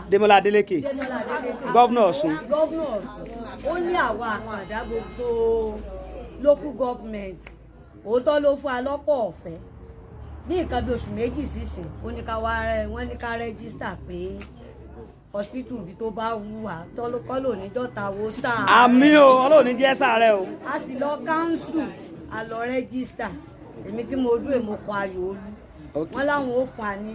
Demola Adeleke. Governor Osun. Governor Osun. Ó ní àwa àkàndá gbogbo local government. Òótọ́ ló fún alọ́pọ̀ ọ̀fẹ́. Ní nǹkan bí oṣù méjì sísìn, wọ́n ní ká rẹ́gísítà pé hospital bí tó bá wù wá kọ́ ló ní dọ́ta wo sáà. Àmín o, Ọlọ́run ní jẹ́ sáà rẹ o. A sì lọ council, a lọ rẹ́gísítà. Èmi tí mo dúró mo kọ ayò olú. Wọ́n láwọn ó fún wa ní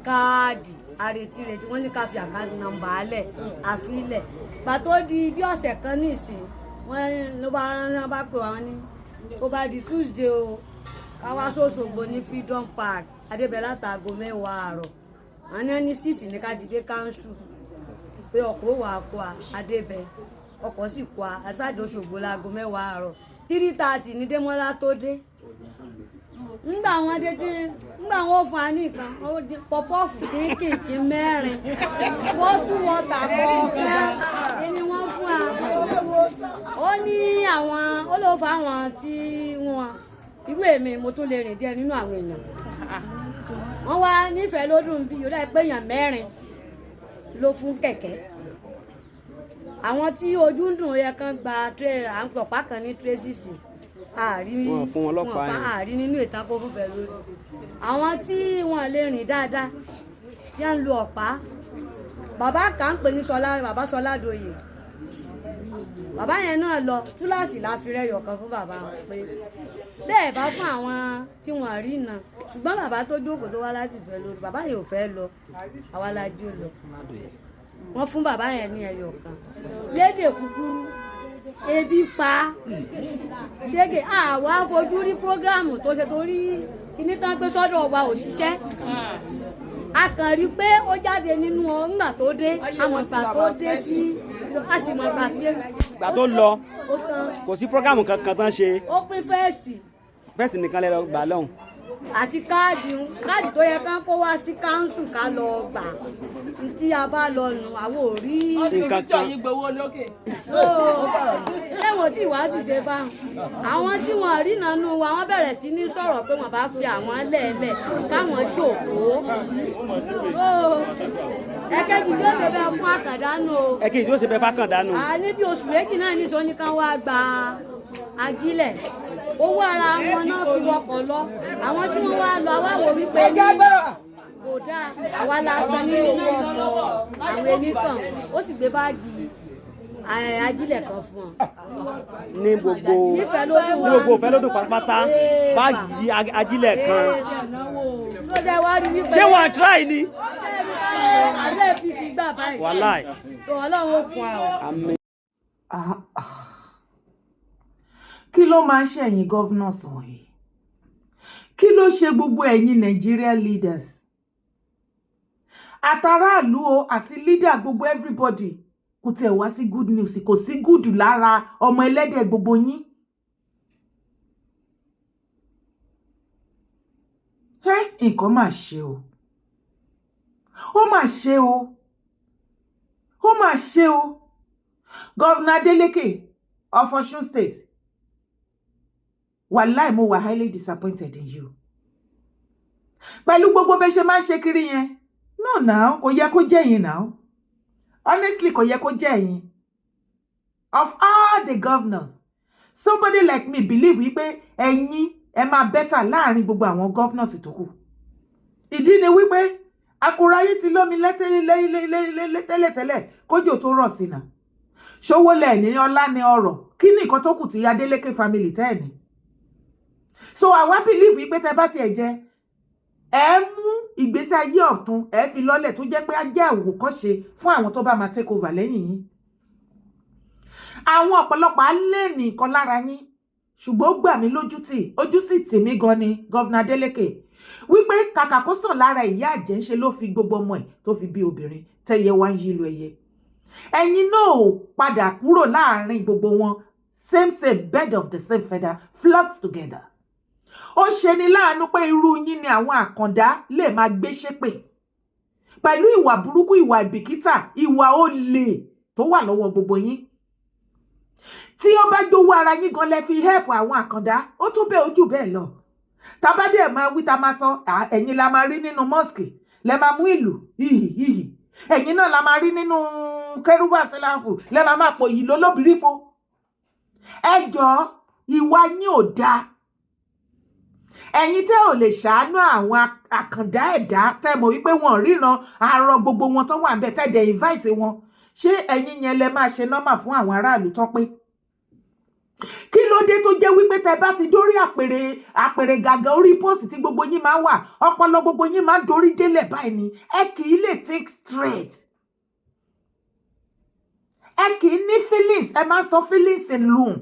káàdì àrètí wọ́n ní ká fi àkáǹtì nọ́mbà alẹ̀ àfilẹ̀. Gbà tó di bí ọ̀sẹ̀ kan nísìn, wọ́n ló bá rán bá pè wọ́n ní tó bá di Tuesday o ká wá s'Òṣogbo ní Freedom Park Adébẹ̀ látago 10 àárọ̀. Wọ́n ní ní 6 ní ká ti dé council pé ọkọ̀ wà kó a Adébẹ̀ ọkọ̀ sì kó a àṣàjọ Òṣogbo láago 10 àárọ̀ 3:30 ní Démọ́lá tó dé. Nígbà wọn dé tí nígbà wọn fún wa nìkan pọpọ́ọ̀fù kéékèèké 4 wọ́n tún wọ́tà kọ̀ọ̀kan ni wọ́n fún wa. Ó ní àwọn ó ló fa àwọn tí wọn irú èmi mo tún lè rìn díẹ̀ nínú àwọn èèyàn. Wọ́n wá nífẹ̀ẹ́ lódùn bí yóò dá pé èèyàn 4 ló fún kẹ̀kẹ́. Àwọn tí ojú ń dùn yẹ kán gba à ń pọ̀pá kan ní tracy ààrí nínú ìtako fúnfẹ́ lórí. Àwọn tí wọ́n lè rìn dáadáa tí wọ́n ń lo ọ̀pá bàbá kan ń pè ní bàbá Ṣọlá Doyè. Bàbá yẹn náà lọ túláàsì láfirẹ́ yọ̀kan fún bàbá wọn pé bẹ́ẹ̀ bá fún àwọn tí wọ́n rí iná ṣùgbọ́n bàbá tó jókòó tó wá láti fẹ́ lórí bàbá yẹn ò fẹ́ lọ àwa la jí ó lọ. Wọ́n fún bàbá yẹn ní ẹyọ̀kan lédè kúkúrú ebi pa ṣége àwa fojú rí prógráàmù tó ṣe torí kíní tán pé sọ́dọ̀ wa òṣìṣẹ́ a kàn rí pé ó jáde nínú ọ̀nà tó dé àmọ́ ìgbà tó dé sí a sì mọ̀ ìgbà tó lọ kò sí prógráàmù kankan tán ṣe. Ó pín fẹ́ẹ̀sì nìkan lẹ lọ gbà lọ́hùn. Àti káàdì tó yẹ ká kó wá sí káńsù ká lọ gbà tí a bá lọ nù àwọn ò rí nǹkan kan. ṣé wọ́n tí ìwà sì ṣe bá àwọn tí wọ́n rí nànú wa wọ́n bẹ̀rẹ̀ sí ní sọ̀rọ̀ pé wọ́n bá fi àwọn lẹ́ẹ̀lẹ̀ káwọn jókòó. Ẹ̀kejì tí ó ṣe bẹ́ẹ̀ fún àkàndánù o. Ẹ̀kejì tí ó ṣe bẹ́ẹ̀ fún àkàndánù. Níbi oṣù méjì náà ní sọ ní ká wá gba ajílẹ̀ owó ara wọn náà fi wọkọ̀ lọ àwọn tí wọ́n wá lọ àwa wò wípé ní kò dáa àwa la san ní owó ọkọ̀ àwọn enítàn ó sì gbé báàgì ajílẹ̀ kan fún ọ. Ní gbogbo ìfẹ́ lódún pátápátá báàgì ajílẹ̀ kan. Ṣé wọ́n try ni? Àlẹ́ APC gbà báyìí. Wàláì. Ọlọ́run ó fún wa. Àmín. Kí ló máa ń ṣe ẹ̀yin governors wọ̀nyí? Kí ló ṣe gbogbo ẹ̀yin Nigeria leaders? Àtàràlú o àti leader gbogbo everybody kò tẹ̀ wá sí good news kò sí good lára ọmọ ẹlẹ́dẹ̀ gbogbo yín. Nǹkan máa ṣe o. Ó máa ṣe o. Ó máa ṣe o. Governor Adeleke of Osun State. Wallahi mo wà highly disappointed in you. Pẹ̀lú gbogbo bẹ́ ṣe máa ṣe kiri yẹn. No now, kò yẹ kó jẹ́ yín now. Honestly, kò yẹ kó jẹ́ yín. Of all the governors, somebody like me believe wípé ẹ̀yin ẹ máa better láàrin gbogbo àwọn governors tó kù. Ìdí ni wípé akurayi ti lómi tẹ́lẹ̀tẹ́lẹ̀ kójò tó rọ̀ sí náà. Ṣówó lẹ̀ ní ọlá ní ọrọ̀. Kí ni nǹkan tó kù tí Adeleke family tẹ́ ni? So àwa believe wípé tẹ́ bá tiẹ̀ jẹ ẹ mú ìgbésí ayé ọ̀tún ẹ fi lọ́lẹ̀ tó jẹ́ pé á jẹ́ àwòkọ́ṣe fún àwọn tó bá máa take over lẹ́yìn yín. Àwọn ọ̀pọ̀lọpọ̀ á lé nìkan lára yín ṣùgbọ́n ó gbà mí ojú sì tì mí gan ni Governor Adeleke wípé kàkà kó sàn lára ìyá àjẹ́ ń ṣe ló fi gbogbo ọmọ ẹ̀ tó fi bí obìnrin tẹ́yẹ wá ń yí lu ẹyẹ. Ẹ̀yin náà ò padà kúrò láàrin gbogbo wọn same bed of the same feather flocked together. Ó ṣe ni láàánú pé irú yín ni àwọn àkàndá lè máa gbé ṣépè pẹ̀lú ìwà burúkú ìwà ìbìkítà ìwà olè tó wà lọ́wọ́ gbogbo yín. Tí ó bá jówó ara yín gan lẹ fi help àwọn àkàndá ó tún bẹ́ẹ̀ ojú bẹ́ẹ̀ lọ. Tabade máa wí ta máa sọ ẹ̀yin la máa rí nínú mosque lẹ máa mú ìlú hìhì ẹ̀yin náà la máa rí nínú kérúbù àsíláàfù lẹ́ máa pò yìí lólóbìrípo. Ẹ jọ̀ọ́ ìwà yín ò dáa. Ẹ̀yin tẹ́ ò lè ṣàánú àwọn àkàndá ẹ̀dá tẹ́ mọ̀ wípé wọn ríran àárọ̀ gbogbo wọn tó wà ń bẹ̀ tẹ́dẹ̀ invite wọn. Ṣé ẹ̀yin yẹn lẹ máa ṣe nọ́mà fún àwọn aráàlú tán pé? Kí ló dé tó jẹ́ wípé tẹ́ bá ti dórí àpèrè gàgà orí póòsì tí gbogbo yín máa wà, ọpọlọ gbogbo yín máa dorí délẹ̀ báyìí ni, ẹ kì í lè think straight. Ẹ kì í ní feelings, ẹ máa sọ feelings alone.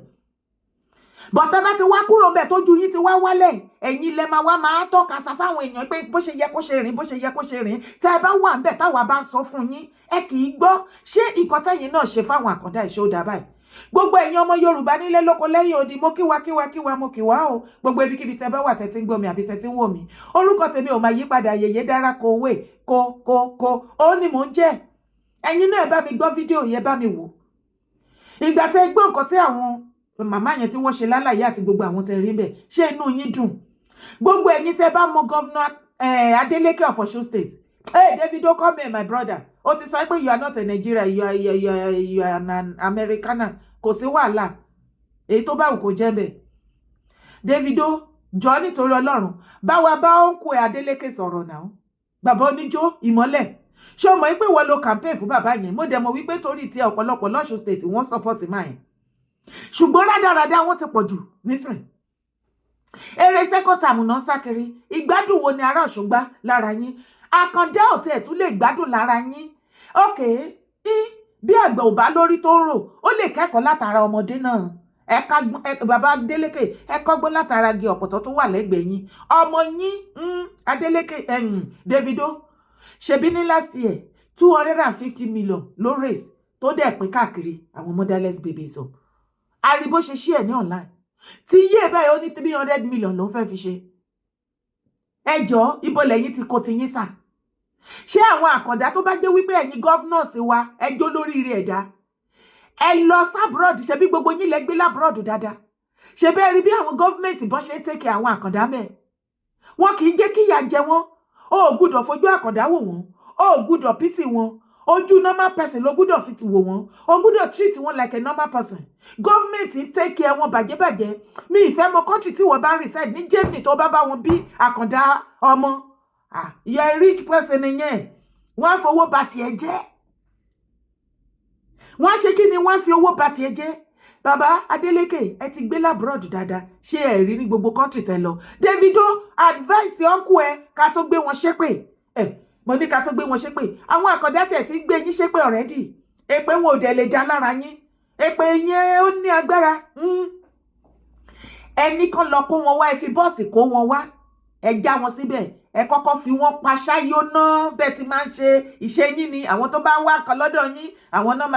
Bọ̀tẹ́ bá ti wá kúrò bẹ̀ tójú yín ti wá wálẹ̀, ẹ̀yin lẹ máa wá máa tọ́ka sá fáwọn èèyàn pé bó ṣe yẹ kó ṣe rìn, bó ṣe yẹ kó ṣe rìn. Tẹ́ ẹ bá wà ń bẹ̀ táwa bá ń sọ fún yín, ẹ kì í gbọ́. Ṣé nǹkan tẹ́yin náà ṣe fáwọn àkàndá ìṣó dà báyìí? Gbogbo ẹ̀yin ọmọ Yorùbá nílé lóko lẹ́yìn odi, mo kíwa mo kíwá o. Gbogbo ibikíbi tẹ́ bá wà tẹ́ tí ń gbọ́ mi àbí tẹ́ tí ń wò mí. Orúkọ tèmi ò máa yí padà, Yèyé Dára Kowé ko ó ní mò ń jẹ́. Ẹ̀yin náà ẹ bá mi gbọ́ fídíò yẹn, bá mi wò. Ìgbà tẹ́ gbọ́ nǹkan tí àwọn màmá yẹn tí wọ́n ṣe lálàyé àti gbogbo àwọn tẹ́ rí bẹ̀, ṣé inú yín dùn? Gbogbo ẹ̀yin tẹ́ bá mọ Governor Adeleke of Osun State. Hey Davido, come here my brother. Ó ti sọ pé you are not a Nigeria, you are an Americana. Kò sí wàhálà. Èyí tó bá wù kó jẹ́ bẹ̀. Davido, jọ̀ọ́ nítorí Ọlọ́run, bá wa bá òǹkù Adeleke sọ̀rọ̀ náà. Bàbá oníjó ìmọ́lẹ̀. Ṣé o mọ̀ pé wọ́n lo campaign fún bàbá yẹn? Mo dẹ̀ mọ̀ wípé torí ti ọ̀pọ̀lọpọ̀ l'Ọ̀ṣun State wọ́n support máa yẹn. Ṣùgbọ́n rádaràda wọ́n ti pọ̀ jù nísìn. Eré second term náà sákiri. Ìgbádùn wo ni ará Ọ̀ṣun gbá lára yín? Àkàndá ò tiẹ̀ tún lè gbádùn lára yín. Okay, bí àgbà ò bá lórí tó ń rò, ó lè kẹ́kọ̀ọ́ látara ọmọdé náà. Bàbá Adeleke, ẹ kọ́gbọ́n látara igi ọ̀pọ̀tọ́ tó wà lẹ́gbẹ̀ẹ́ yín. Ọmọ yín Adeleke Davido ṣebí ní last year 250 million ló raise tó dẹ̀ pín káàkiri àwọn motherless babies o. Àríbó ṣe ṣí ẹ̀ ní online. Tí yé báyìí ó ní 300 million ló fẹ́ fi ṣe. Ẹ jọ̀ọ́ ibo lẹ́yìn ti kó ti yín sà. Ṣé àwọn àkàndá tó bá jẹ́ wípé ẹ̀yin governors wa ẹjọ́ lórí rẹ̀ ẹ̀dá? Ẹ lọ sábrọ̀d, ṣe bí gbogbo yín lẹ gbé lábrọ̀d dáadáa. Ṣe bẹ́ẹ̀ rí bí àwọn gọ́fìmẹ̀ntì bọ́n ṣe ń tẹ́kẹ̀ àwọn àkàndá mẹ́. Wọn kì í jẹ́ kí ìyà jẹ wọ́n. O ò gbúdọ̀ fojú àkàndá wò wọ́n. O ò gbúdọ̀ pity wọn. Ojú normal person ló gbúdọ̀ fi wò wọ́n. O gbúdọ̀ treat wọn like a normal person. Gọ́fìmẹ̀ntì take care wọn bàjẹ́bàjẹ́. Mi ìfẹ́ mọ country tí wọ́n bá reside ní Germany tó bá wọn bí àkàndá ọmọ. You're a rich person yẹn. Wọ́n fowó bà tiẹ̀ jẹ́. Wọ́n ṣe kí ni wọ́n fi owó bà tiẹ̀ jẹ́? Bàbá Adeleke, ẹ ti gbé labroad dáadáa. Ṣé ẹ rí ní gbogbo country tẹ́ lọ? Davido, advice uncle ẹ ká tó gbé wọn ṣépè. Mo ní ká tó gbé wọn ṣépè. Àwọn àkàndá tẹ̀ ti gbé yín ṣépè already. Èpè wọn ò dẹ̀ lè dá lára yín. Èpè yẹn ó ní agbára. Ẹnì kan lọ kó wọn wá, ẹ fi bọ́ọ̀sì kó wọn wá. Ẹ já wọn síbẹ̀. Ẹ kọ́kọ́ fi wọ́n pa ṣáyó náà bẹ́ẹ̀ ti máa ń ṣe ìṣe yín ni. Àwọn tó bá wá kan lọ́dọ̀ yín, àwọn náà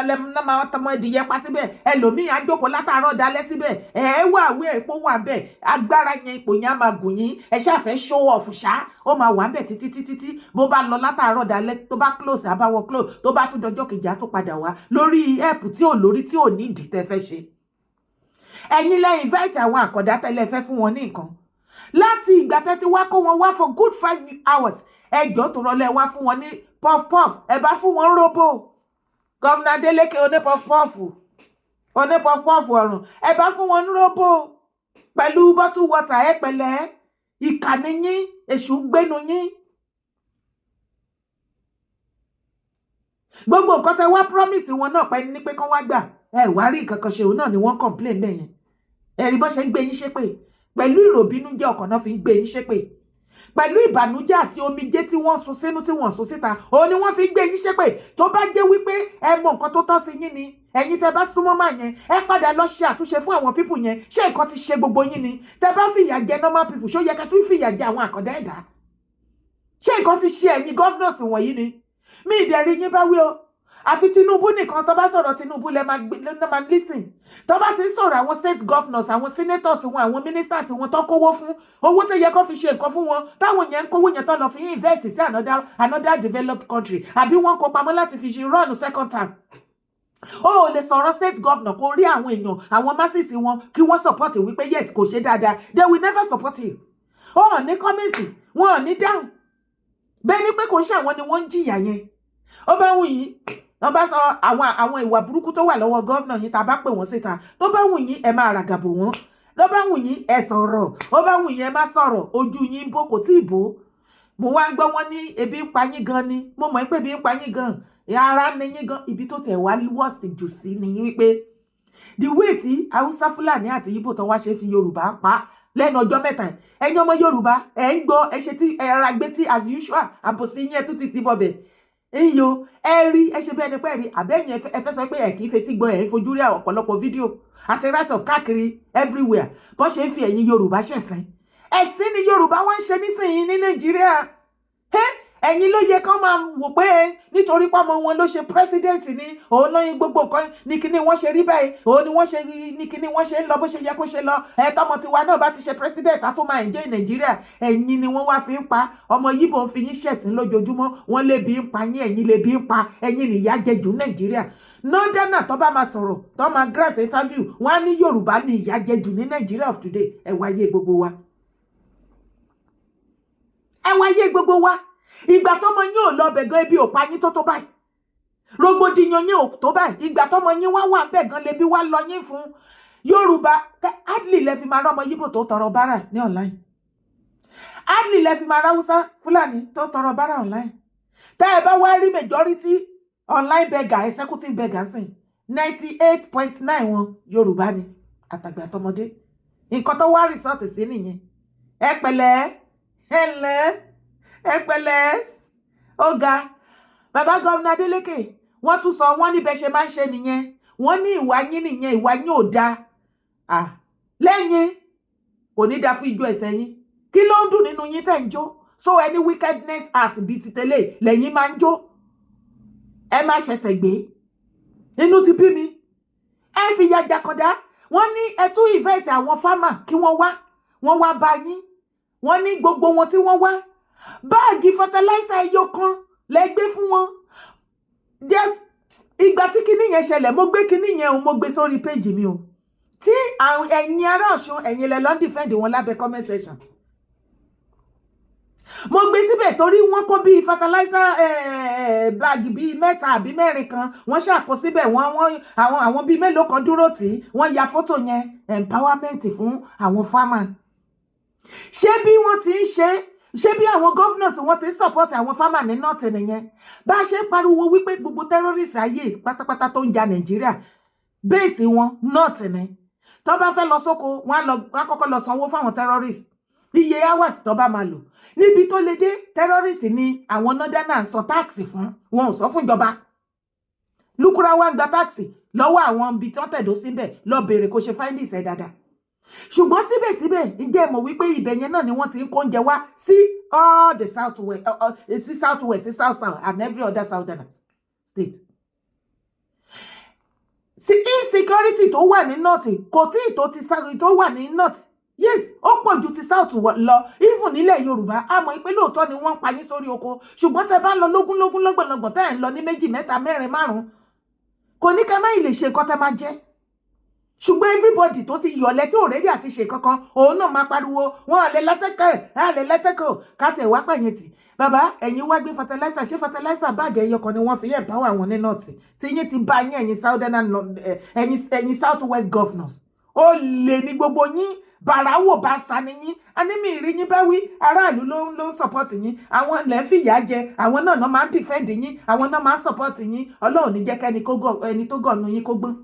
máa tọmọ ìdíyẹ pa síbẹ̀. Ẹlòmíì á jókòó látàárọ̀ dalẹ́ síbẹ̀. Ẹ wà wí èpo wà bẹ́ẹ̀. Agbára yẹn ipò yẹn á máa gùn yín. Ẹ ṣàfẹ́ show off ṣá. Ó máa wà bẹ́ẹ̀ títí. Bó bá lọ látàárọ̀ dalẹ́ tó bá close àbáwọ̀ close tó bá tún dọjọ́ kejì á tún padà wá lórí help tí ò lórí tí ò ní ìdí tẹ́ fẹ́ ṣe. Ẹ̀yin lẹ invite àwọn àkàndá tẹ́lẹ̀ fẹ́ fún wọn ní nǹkan. Láti ìgbà tẹ́ ti wá kó wọn wá for good 5 hours. Ẹjọ́ tó rọlẹ́ wá fún wọn ní puff. Ẹ bá fún wọn robo. Governor Adeleke oní puff ọ̀run. Ẹ bá fún wọn ní robo. Pẹ̀lú bottle water ẹ pẹ̀lẹ́. Ìkànnì yín, èṣù gbénu yín. Gbogbo nǹkan tẹ́ wá promise wọn náà pẹ́ ní pé kán wá gbà. Ẹ wá rí nǹkan kan ṣe òun náà ni wọ́n complain bẹ́ẹ̀ yẹn. Ẹ rí bó ṣe ń gbé yín ṣépè. Pẹ̀lú ìròbínújẹ́ ọkàn náà fi ń gbé yín ṣépè. Pẹ̀lú ìbànújẹ́ àti omijé tí wọ́n sun sínú tí wọ́n sun síta, òun ni wọ́n fi ń gbé yín ṣépè. Tó bá jẹ́ wípé ẹ mọ nǹkan tó tọ́ sí yín ni, ẹ̀yin tẹ́ bá súnmọ́ máa yẹn, ẹ padà lọ ṣe àtúnṣe fún àwọn people yẹn. Ṣé nǹkan ti ṣe gbogbo yín ni? Tẹ́ bá fìyà jẹ normal people, ṣó yẹ ká tún fìyà jẹ àwọn àkàndá ẹ̀dá? Ṣé nǹkan ti ṣe ẹ̀yin governors wọ̀nyí ni? Mi ìdẹ̀rí yín bá wí o. Àfi Tinubu nìkan tó bá sọ̀rọ̀ Tinubu lẹ máa listen. Tó bá ti ń sọ̀rọ̀ àwọn state governors, àwọn senators wọn, àwọn ministers wọn tó kówó fún, owó tó yẹ kó fi ṣe nǹkan fún wọn, táwọn yẹn ń kówó yẹn tó lọ fi invest sí another developed country, àbí wọ́n kó pamọ́ láti fi ṣe run second term. O ò lè sọ̀rọ̀ state governor kó rí àwọn èèyàn, àwọn masses wọn kí wọ́n support wípé yes kò ṣe dáadáa. They will never support you. Ó ní comment, wọn ò ní dáhùn. Bẹ́ẹ̀ ni pé kò ṣe àwọn ni wọ́n ń jìyà yẹn. ó bá wù yín wọ́n bá sọ àwọn ìwà burúkú tó wà lọ́wọ́ gọ́vnà yín tá a bá pè wọ́n síta tó bá wù yín ẹ máa ràgàbò wọ́n tó bá wù yín ẹ sọ̀rọ̀ ó bá wù yín ẹ má sọ̀rọ̀ ojú yín bó kò tí ì bó mo wá ń gbọ́ wọn ní ebi ń pa yín gan ni mo mọ̀ pé ebi ń pa yín gan ara ni yín gan ibi tó tẹ̀ wá wọ́ọ̀sì jù sí ni wípé the way tí haúsá fúlàní àti yíbò tó wá ṣe fi yorùbá pa lẹ́nu ọjọ́ mẹ́ta ẹ̀yin ọmọ yorùbá ẹ̀ ń gbọ́ ẹ ṣe tí ẹ ra gbé tí as usual àbòsí yín ẹ tún ti bọ̀bẹ̀ iyo ẹ rí ẹ ṣe bí ẹni pẹ́ rí àbẹ́yìn ẹ fẹ́ sọ pé ẹ kì í fetí gbọ́ ẹ̀ ń fojú rí ọ̀pọ̀lọpọ̀ fídíò àti rátọ̀ káàkiri everywhere bó ṣe ń fi ẹ̀yin yorùbá ṣẹ̀sìn ẹ̀sìn ni yorùbá wọ́n ń ṣe nísìnyí ní nàìjíríà ẹ̀yin ló yẹ kán máa wò pé nítorí pọ́mọ wọn ló ṣe president ni òun lóyin gbogbo nǹkan ní kíní wọ́n ṣe rí báyìí òun ni wọ́n ṣe ní kíní wọ́n ṣe ń lọ bó ṣe yẹ kó ṣe lọ tọmọ tiwa náà bá ti ṣe president á tó máa enjoy nàìjíríà ẹ̀yin ni wọ́n wá fi ń pa ọmọ yíbò ń fi yín ṣẹ̀sìn lójoojúmọ́ wọ́n lè bí ń pa yín ẹ̀yin lè bí ń pa ẹ̀yin nìyà jẹ jù nàìjíríà nọ́dánà tó bá máa sọ̀rọ̀ tó máa grant interview wọ́n á ní yorùbá ní ìyà jẹ jù ní nàìjíríà of today ẹ wáyé gbogbo wa ẹ wáyé gbogbo wa ìgbà tọ́mọ yín ò lọ bẹ̀gàn ebi ò pa yín tó báyìí rògbòdìyàn yín ò tó báyìí ìgbà tọ́mọ yín wá wà bẹ̀gàn lebi wá lọ yín fún yorùbá adley lẹ fi máa rọ́mọ yíbò tó tọrọ bárà ní online adley lẹ fi máa ráwúsá fúlàní tó tọrọ bárà online tá ẹ bá wá rí majority online beggar executive beggar sìn 98.9 wọn yorùbá ni àtàgbà àtọmọdé nǹkan tó wá resort sí nìyẹn ẹ pẹ̀lẹ́ ẹ pẹ̀lẹ́ ọ̀gá bàbá gọ́vnà Adeleke wọ́n tún sọ wọ́n ní bẹ́ẹ̀ ṣe máa ń ṣe nìyẹn wọ́n ní ìwà yín nìyẹn ìwà yín ò dáa lẹ́yìn kò ní dáa fún ijó ẹsẹ̀ yín kí ló ń dùn nínú yín tẹ̀ ń jó so any wickedness act bíi ti tẹ́lẹ̀ lẹ́yìn máa ń jó ẹ má ṣẹ̀ṣẹ̀ gbé inú ti bí mi ẹ fi yàjà kọ̀dá wọ́n ní ẹ tún invite àwọn farmer kí wọ́n wá bá yín wọ́n ní gbogbo wọn tí wọ́n wá báàgì fertilizer ẹyọ kan lẹ gbé fún wọn ìgbà tí kinní yẹn ṣẹlẹ̀ mo gbé kinní yẹn mo gbé sórí péjì mi o tí ẹ̀yin ará Ọ̀ṣun ẹ̀yin lẹ lọ defend wọn lábẹ́ comment section mo gbé síbẹ̀ torí wọ́n kó bíi fertilizer báàgì bíi 3 àbí 4 kan wọ́n ṣàkó síbẹ̀ àwọn bíi mélòó kan dúró tí wọ́n ya fọ́tò yẹn empowerment fún àwọn farmer ṣé bí wọ́n ti ń ṣé bí àwọn governors wọ́n ti ń support àwọn farmer ní north nìyẹn bá a ṣe pariwo wípé gbogbo terrorist ayé pátápátá tó ń ja nàìjíríà bẹ́ẹ̀sì wọn north ni tó bá fẹ́ lọ sóko wọ́n á kọ́kọ́ lọ sanwó fáwọn terrorist iye hours tó bá máa lò níbi tó lè dé terrorist ni àwọn northerners sọ táàkì fún wọn ò sọ fún ìjọba lukura wa ń gba táàkì lọ́wọ́ àwọn ibi tí wọ́n tẹ̀dó síbẹ̀ lọ bèrè kó ṣe findings ẹ̀ dáadáa ṣùgbọ́n síbẹ̀síbẹ̀ ǹjẹ́ mọ̀ wípé ibẹ̀ yẹn náà ni wọ́n ti ń kó oúnjẹ wá sí all the southwest sí southwest sí south and every other southern state. sí insecurity tó wà ní north kò tí ì tó wà ní north yes ó pọ̀ ju ti south lọ even nílẹ̀ yorùbá a mọ̀ pé lóòótọ́ ni wọ́n ń pa yín sórí oko ṣùgbọ́n tẹ bá ń lọ lógúnlógún lọ́gbọ̀nlọ́gbọ̀n tẹ́ ẹ̀ ń lọ ní 2 3 4 5 kò ní ká má ì lè ṣe nǹkan tẹ́ máa jẹ́ ṣùgbọ́n everybody tó ti yọ̀lẹ́ tí ò rẹ́dí àti ṣe kankan òun náà máa pariwo wọn àlẹ́ lẹ́tẹ̀kọ̀ káàtẹ̀ wá pẹ̀yìn tì bàbá ẹ̀yin wá gbé fertilizer ṣé fertilizer báàgì ẹyọ kan ni wọ́n fi empower àwọn ní north tí yín ti bá yín ẹ̀yin south west governors ó lè ní gbogbo yín bàràwò bá sa ni yín anímì ìrí yín bá wí aráàlú ló ń support yín àwọn ilẹ̀ ń fìyà jẹ àwọn náà máa ń defend yín àwọn náà máa ń support yín ọlọ́run ní jẹ́ kẹ́ni tó gọ̀nù yín kó gbọ́n.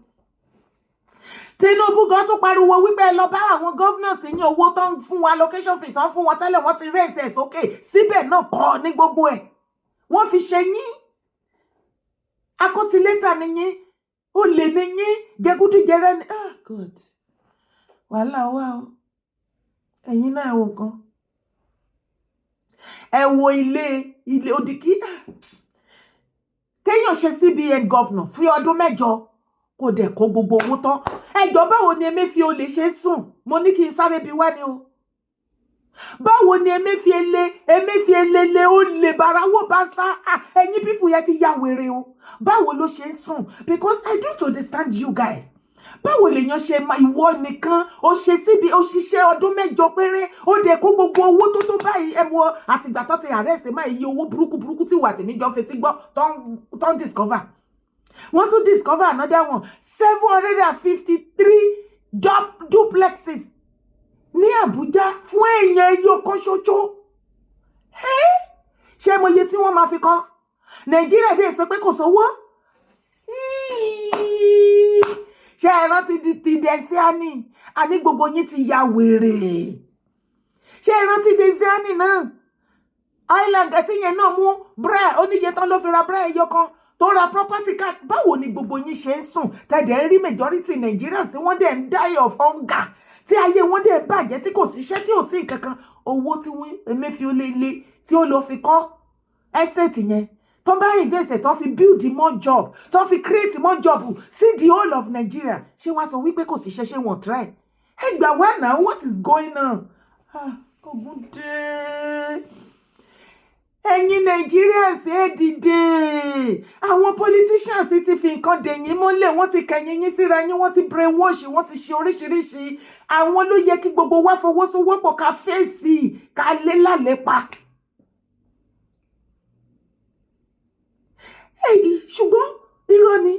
Tinubu gan tún pariwo wípé ẹ lọ bá àwọn governors yín owó tó ń fún wa allocation fee tó ń fún wọn tẹ́lẹ̀ wọ́n ti raise ẹ̀ sókè síbẹ̀ náà kọ́ ní gbogbo ẹ̀ wọ́n fi ṣe yín akótilétà ni yín olè ni yín jẹgúdújẹrẹ ni God wàhálà wà o ẹ̀yin náà wò kan ẹ wo ilé òdìkí kéèyàn ṣe CBN governor fún ọdún 7 kò dẹ̀ kó gbogbo owó tán ẹjọ́ báwo ni Emefiele ṣe sùn mo ní kí n sáré bi wá ni o báwo ni Emefiele lè ó lè bàràwọ̀ bá sá ẹ̀yin pípù yẹn ti ya wèrè o báwo ló ṣe sùn because I don't understand you guys báwo lèèyàn ṣe máa ìwọ nìkan ó ṣe síbi ó ṣiṣẹ́ ọdún 8 péré ó dẹ̀ kó gbogbo owó tó báyìí ẹ wo àtìgbà tó ti àrẹ́sì máa iye owó burúkú tí wà tèmi jọ fetí gbọ́ tó ń discover wọ́n tún discover another one 753 duplexes ní Àbújá fún èèyàn ẹyọ kan ṣoṣo ṣé mo iye tí wọ́n máa fi kọ́ Nàìjíríà dé sọ pé kò sówó ṣé ẹ rántí ti Desiani àní gbogbo yín ti ya wèrè ṣé ẹ rántí Desiani náà island tí yẹn náà mú bra oníye tán ló fi ra bra ẹyọ kan tó ra property card báwo ni gbogbo yín ṣe ń sùn tẹ̀dẹ̀ ń rí majority Nigerians tí wọ́n dẹ̀ ń die of hunger tí ayé wọn dẹ̀ bàjẹ́ tí kò síṣẹ́ tí ò sí nǹkan kan owó tí wọ́n Emefiele lé tí ó lọ fi kọ́ estate yẹn tó bá invest tó fi build more job tó fi create more job see the whole of Nigeria ṣé wọ́n sọ wípé kò síṣẹ́ ṣé wọ́n try ẹ gbà wá náà what is going on ogun dé ẹ̀yin Nigerians ẹ dìde àwọn politicians ti fi nǹkan dẹ̀yìn mọ́lẹ̀ wọ́n ti kẹ̀yìn yín síra yín wọ́n ti brainwash wọ́n ti ṣe oríṣiríṣi àwọn ló yẹ kí gbogbo wa fọwọ́sowọ́pọ̀ ká fèsì ká lé lálépa. ṣùgbọ́n irọ́ ni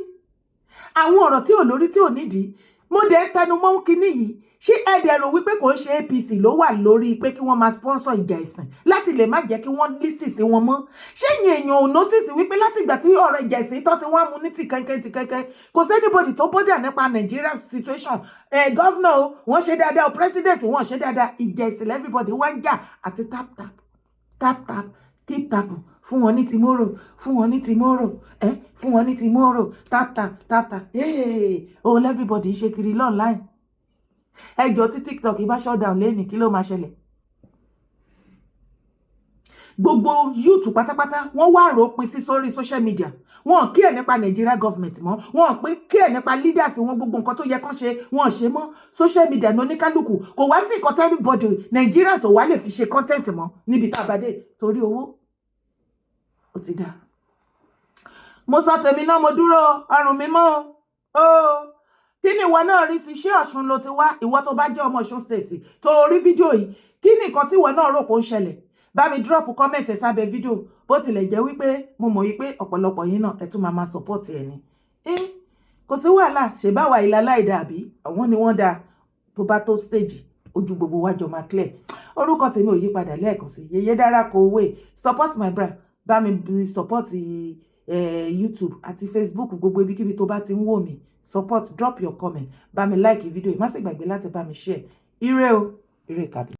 àwọn ọ̀rọ̀ tí ò lórí tí ò nídìí mo dẹ̀ tẹnu mọ́ kinní yìí ṣé ẹ̀dẹ̀ rò wípé kò ń ṣe APC ló wà lórí pé kí wọ́n máa sponsor ìjà ẹ̀sìn láti lè má jẹ́ kí wọ́n lísì sí wọn mọ́ ṣé èèyàn ò notice wípé láti ìgbà tí ọ̀rọ̀ ìjà ẹ̀sìn tó ti wọ́n mú ní ti kẹ́kẹ́ kò sí anybody tó bọ́dà nípa Nigeria situation governor wọ́n ṣe dáadáa president wọ́n ṣe dáadáa ìjà ẹ̀sìn everybody wọ́n ń jà àti tap keep tap fún wọn ní tomorrow fún wọn ní tomorrow fún wọn ní tomorrow tap all everybody ṣe kiri online ẹjọ́ tí TikTok bá shut down lẹ́nìí kí ló máa ṣẹlẹ̀ gbogbo youth pátápátá wọ́n wá ròpin sí sórí social media wọ́n kí ẹ̀ nípa Nigeria government mọ́ wọ́n pé kí ẹ̀ nípa leaders wọn gbogbo nǹkan tó yẹ kán ṣe wọ́n ṣe mọ́ social media ní oníkálukú kò wá sí nǹkan anybody Nigerians ò wá lè fi ṣe content mọ́ níbi tá a bá dé torí owó ó ti dá mo sọ tèmi náà mo dúró ọrùn mi mọ́ o kí ni ìwọ náà rí sí ṣé Ọ̀ṣun ló ti wá ìwọ tó bá jẹ́ ọmọ Ọ̀ṣun state tó rí fídíò yìí kí ni nǹkan tí ìwọ náà rò pé ó ń ṣẹlẹ̀ bá mi drop comment sábẹ́ fídíò bó tilẹ̀ jẹ́ wípé mo mọ̀ wípé ọ̀pọ̀lọpọ̀ yín náà ẹ tún máa support ẹ̀ ni kò sí wàhálà ṣe báwa ìlà láìda àbí àwọn ni wọ́n dá tó bá tó stage ojú gbogbo wájọ máa clear orúkọ tèmi ò yí padà lẹ́ẹ̀kan sí Yèyé Dára Kowee support my brand bá mi support YouTube àti Facebook gbogbo ibikíbi tó bá ti ń wò mí support drop your comment bá mi like video má sì gbàgbé láti bá mi share ire o ire kàbí.